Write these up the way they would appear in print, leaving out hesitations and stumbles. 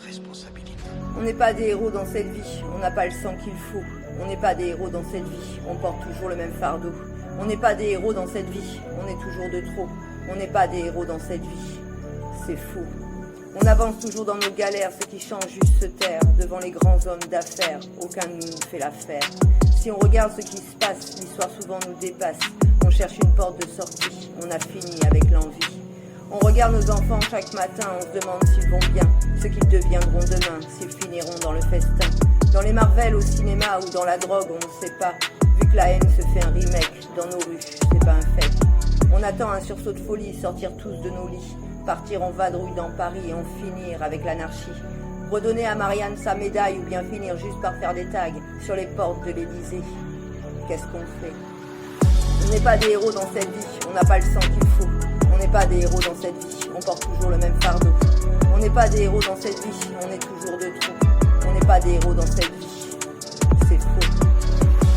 responsabilité. On n'est pas des héros dans cette vie, on n'a pas le sang qu'il faut. On n'est pas des héros dans cette vie, on porte toujours le même fardeau. On n'est pas des héros dans cette vie, on est toujours de trop. On n'est pas des héros dans cette vie, c'est faux. On avance toujours dans nos galères, ceux qui changent juste se taire. Devant les grands hommes d'affaires, aucun de nous ne fait l'affaire. Si on regarde ce qui se passe, l'histoire souvent nous dépasse. On cherche une porte de sortie, on a fini avec l'envie. On regarde nos enfants chaque matin, on se demande s'ils vont bien, ce qu'ils deviendront demain, s'ils finiront dans le festin. Dans les Marvel, au cinéma ou dans la drogue, on ne sait pas. Vu que la haine se fait un remake, dans nos rues, c'est pas un fait. On attend un sursaut de folie, sortir tous de nos lits, partir en vadrouille dans Paris et en finir avec l'anarchie. Redonner à Marianne sa médaille ou bien finir juste par faire des tags sur les portes de l'Élysée. Qu'est-ce qu'on fait? On n'est pas des héros dans cette vie, on n'a pas le sang qu'il faut. On n'est pas des héros dans cette vie, on porte toujours le même fardeau. On n'est pas des héros dans cette vie, on est toujours de trop. On n'est pas des héros dans cette vie, c'est faux.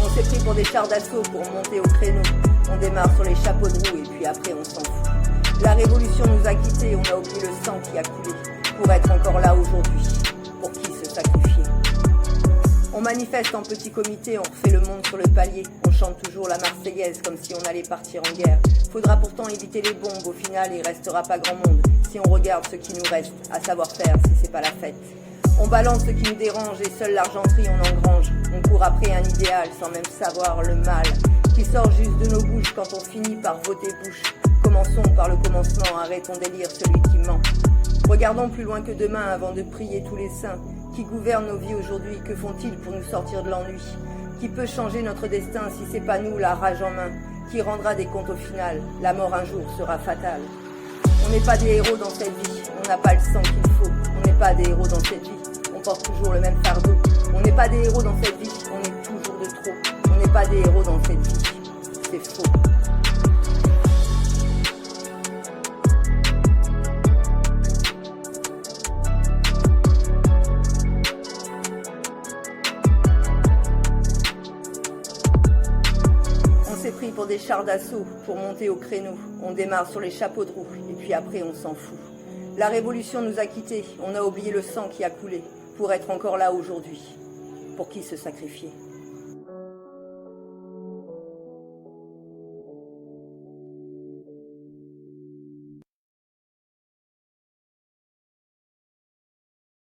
On s'est pris pour des chars d'assaut pour monter au créneau. On démarre sur les chapeaux de roue et puis après on s'en fout. La révolution nous a quittés, on a oublié le sang qui a coulé. Pour être encore là aujourd'hui, pour qui se sacrifier? On manifeste en petit comité, on refait le monde sur le palier. On chante toujours la Marseillaise comme si on allait partir en guerre. Faudra pourtant éviter les bombes, au final il restera pas grand monde. Si on regarde ce qui nous reste, à savoir faire si c'est pas la fête. On balance ce qui nous dérange et seule l'argenterie on engrange. On court après un idéal sans même savoir le mal qui sort juste de nos bouches quand on finit par voter bouche. Commençons par le commencement, arrêtons d'élire celui qui ment. Regardons plus loin que demain avant de prier tous les saints. Qui gouvernent nos vies aujourd'hui, que font-ils pour nous sortir de l'ennui? Qui peut changer notre destin si c'est pas nous, la rage en main? Qui rendra des comptes au final? La mort un jour sera fatale. On n'est pas des héros dans cette vie, on n'a pas le sang qu'il faut. On n'est pas des héros dans cette vie, on porte toujours le même fardeau. On n'est pas des héros dans cette vie, on est toujours de trop. On n'est pas des héros dans cette vie, c'est faux. On s'est pris pour des chars d'assaut, pour monter au créneau. On démarre sur les chapeaux de roue, et puis après on s'en fout. La révolution nous a quittés, on a oublié le sang qui a coulé, pour être encore là aujourd'hui. Pour qui se sacrifier?